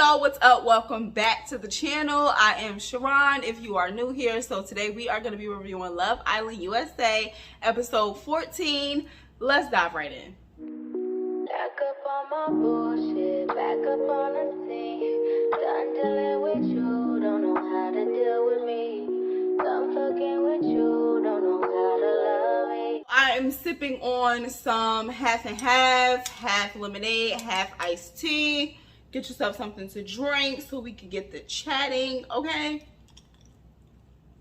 y'all, what's up? Welcome back to the channel. I am Sharon if you are new here. So today we are going to be reviewing Love Island USA episode 14. Let's dive right in. Back up on my bullshit, back up on the scene. Done dealing with you, don't know how to deal with me. Done fucking with you, don't know how to love me. I am sipping on some half and half lemonade, half iced tea. Get yourself something to drink so we can get the chatting, okay?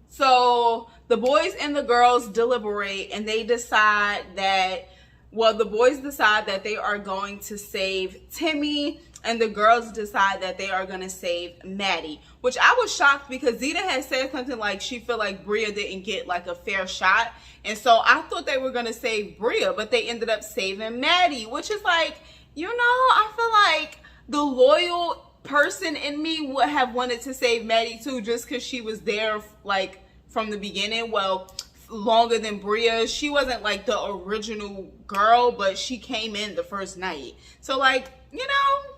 So the boys and the girls deliberate and they decide that, well, the boys decide that they are going to save Timmy and the girls decide that they are going to save Maddie, which I was shocked because Zeta had said something like she felt like Bria didn't get like a fair shot. And so I thought they were going to save Bria, but they ended up saving Maddie, which is like, you know, I feel like the loyal person in me would have wanted to save Maddie too, just because she was there like from the beginning. Well, longer than Bria. She wasn't like the original girl, but she came in the first night. So like, you know,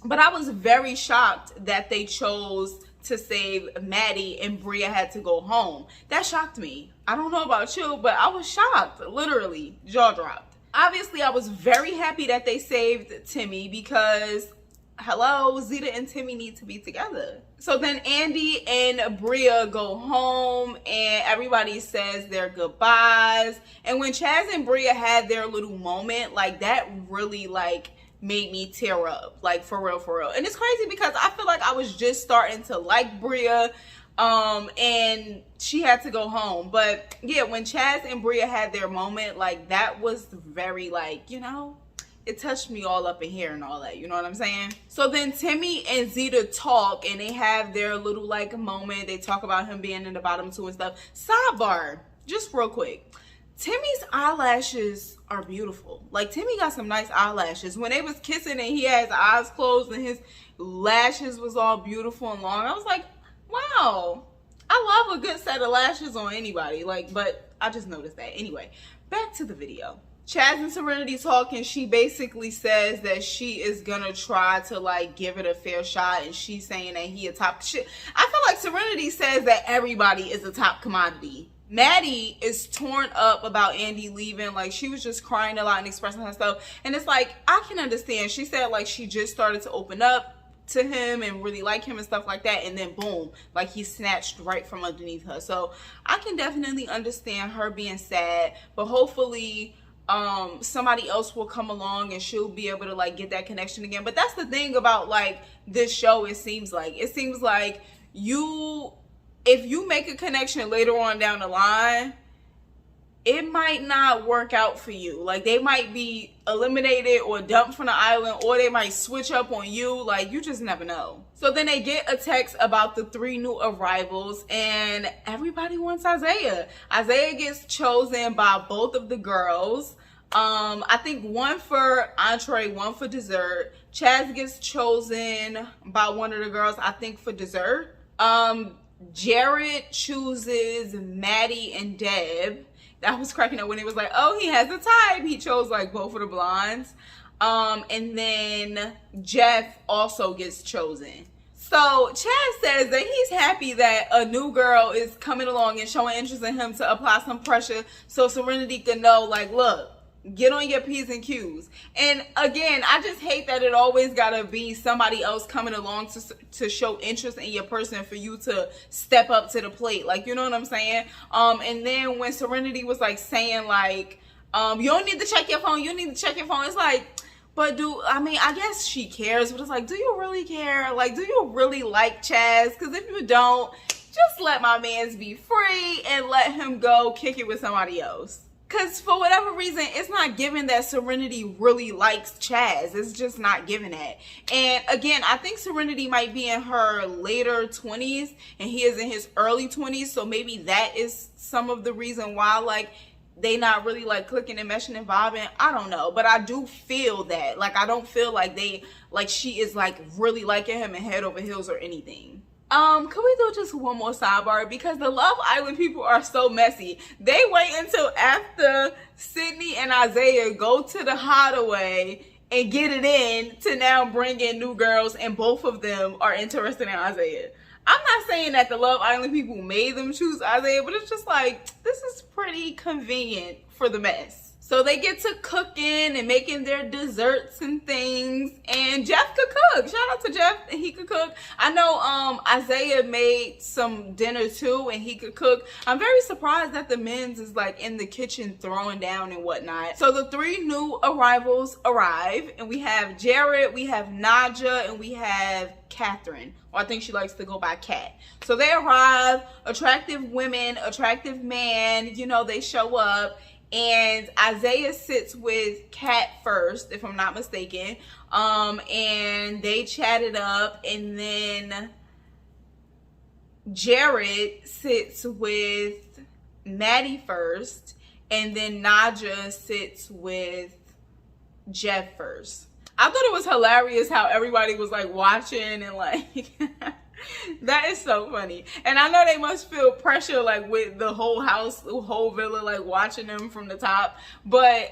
but I was very shocked that they chose to save Maddie and Bria had to go home. That shocked me. I don't know about you, but I was shocked, literally, jaw dropped. Obviously, I was very happy that they saved Timmy because, hello, Zeta and Timmy need to be together. So then Andy and Bria go home and everybody says their goodbyes. And when Chaz and Bria had their little moment, like that really like made me tear up, like for real, for real. And it's crazy because I feel like I was just starting to like Bria. And she had to go home, but yeah, when Chaz and Bria had their moment, like that was very like, you know, it touched me all up in here and all that, you know what I'm saying? So then Timmy and Zeta talk and they have their little like moment. They talk about him being in the bottom two and stuff. Sidebar, just real quick, Timmy's eyelashes are beautiful. Like Timmy got some nice eyelashes. When they was kissing and he had his eyes closed and his lashes was all beautiful and long, I was like, wow, I love a good set of lashes on anybody. Like, but I just noticed that. Anyway, back to the video. Chaz and Serenity talk and she basically says that she is gonna try to like give it a fair shot and she's saying that he a top shit. I feel like Serenity says that everybody is a top commodity. Maddie is torn up about Andy leaving. Like she was just crying a lot and expressing herself. And it's like, I can understand. She said like she just started to open up to him and really like him and stuff like that, and then boom, like he snatched right from underneath her. So I can definitely understand her being sad, but hopefully somebody else will come along and she'll be able to like get that connection again. But that's the thing about like this show, it seems like if you make a connection later on down the line, it might not work out for you. Like they might be eliminated or dumped from the island, or they might switch up on you. Like you just never know. So then they get a text about the 3 new arrivals and everybody wants Isaiah. Isaiah gets chosen by both of the girls. I think one for entree, one for dessert. Chaz gets chosen by one of the girls, I think for dessert. Jared chooses Maddie and Deb. That was cracking up when it was like, oh, he has a type. He chose like both of the blondes. And then Jeff also gets chosen. So Chaz says that he's happy that a new girl is coming along and showing interest in him to apply some pressure so Serenity can know, like, look, get on your P's and Q's. And again, I just hate that it always gotta be somebody else coming along to show interest in your person for you to step up to the plate. Like, you know what I'm saying? And then when Serenity was like saying like, you don't need to check your phone, you need to check your phone. It's like, but I guess she cares, but it's like, do you really care? Like, do you really like Chaz? Because if you don't, just let my mans be free and let him go kick it with somebody else. Because for whatever reason, it's not given that Serenity really likes Chaz. It's just not given that. And again, I think Serenity might be in her later 20s and he is in his early 20s. So maybe that is some of the reason why like they not really like clicking and meshing and vibing. I don't know. But I do feel that. Like I don't feel like she is like really liking him and head over heels or anything. Can we do just one more sidebar? Because the Love Island people are so messy. They wait until after Sydney and Isaiah go to the hideaway and get it in to now bring in new girls, and both of them are interested in Isaiah. I'm not saying that the Love Island people made them choose Isaiah, but it's just like, this is pretty convenient for the mess. So they get to cooking and making their desserts and things, and Jeff could cook. Shout out to Jeff, and he could cook. I know Isaiah made some dinner too, and he could cook. I'm very surprised that the men's is like in the kitchen throwing down and whatnot. So the 3 new arrivals arrive, and we have Jared, we have Naja, and we have Catherine. Well, I think she likes to go by Cat. So they arrive, attractive women, attractive man, you know, they show up. And Isaiah sits with Kat first, if I'm not mistaken. And they chatted up. And then Jared sits with Maddie first. And then Naja sits with Jeff first. I thought it was hilarious how everybody was like watching and like... That is so funny. And I know they must feel pressure like with the whole house, the whole villa, like watching them from the top. But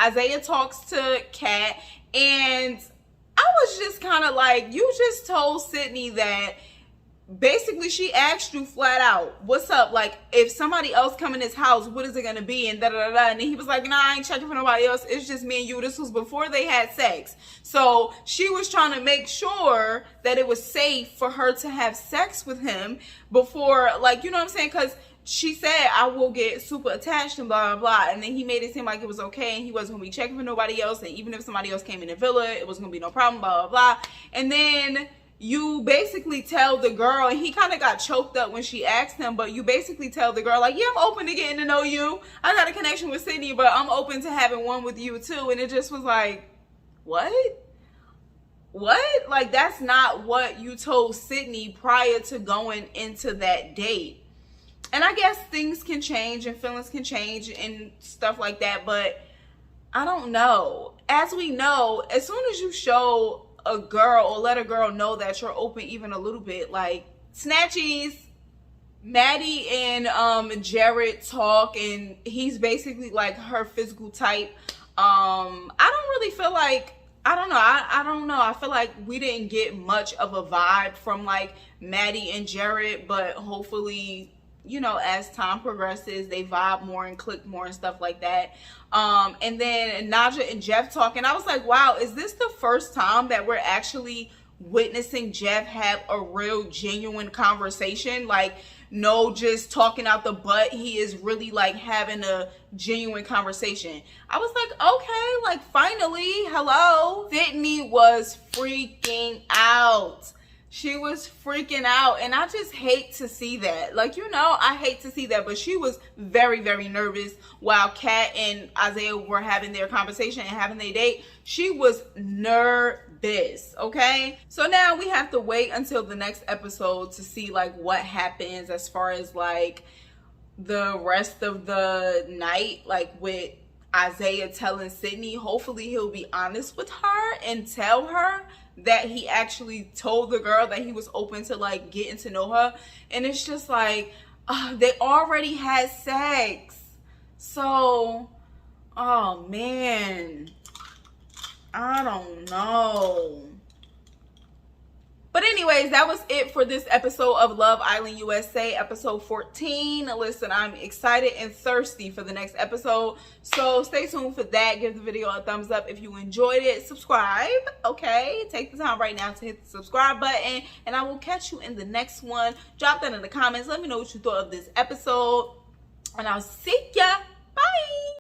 Isaiah talks to Kat, and I was just kind of like, you just told Sydney that basically she asked you flat out, what's up? Like, if somebody else come in this house, what is it gonna be? And da-da-da-da. And then he was like, nah, I ain't checking for nobody else. It's just me and you. This was before they had sex. So she was trying to make sure that it was safe for her to have sex with him before, like, you know what I'm saying? Because she said, I will get super attached and blah, blah, blah. And then he made it seem like it was okay and he wasn't gonna be checking for nobody else. And even if somebody else came in the villa, it wasn't gonna be no problem, blah, blah, blah. And then you basically tell the girl, and he kind of got choked up when she asked him, but you basically tell the girl, like, yeah, I'm open to getting to know you. I got a connection with Sydney, but I'm open to having one with you too. And it just was like, what? What? Like, that's not what you told Sydney prior to going into that date. And I guess things can change and feelings can change and stuff like that, but I don't know. As we know, as soon as you show a girl or let a girl know that you're open even a little bit, like snatchies, Maddie and Jared talk, and he's basically like her physical type. I don't really feel like, I don't know. I feel like we didn't get much of a vibe from like Maddie and Jared, but hopefully, you know, as time progresses, they vibe more and click more and stuff like that. And then Naja and Jeff talking. I was like, wow, is this the first time that we're actually witnessing Jeff have a real genuine conversation? Like, no just talking out the butt. He is really like having a genuine conversation. I was like, okay, like finally, hello. Sydney was freaking out. She was freaking out, and I just hate to see that. Like, you know, I hate to see that, but she was very, very nervous while Kat and Isaiah were having their conversation and having their date. She was nervous, okay? So now we have to wait until the next episode to see, like, what happens as far as, like, the rest of the night, like, with Isaiah telling Sydney. Hopefully he'll be honest with her and tell her that he actually told the girl that he was open to like getting to know her. And it's just like, they already had sex. So, oh man, I don't know. But anyways, that was it for this episode of Love Island USA, episode 14. Listen, I'm excited and thirsty for the next episode. So stay tuned for that. Give the video a thumbs up if you enjoyed it. Subscribe, okay? Take the time right now to hit the subscribe button. And I will catch you in the next one. Drop that in the comments. Let me know what you thought of this episode. And I'll see ya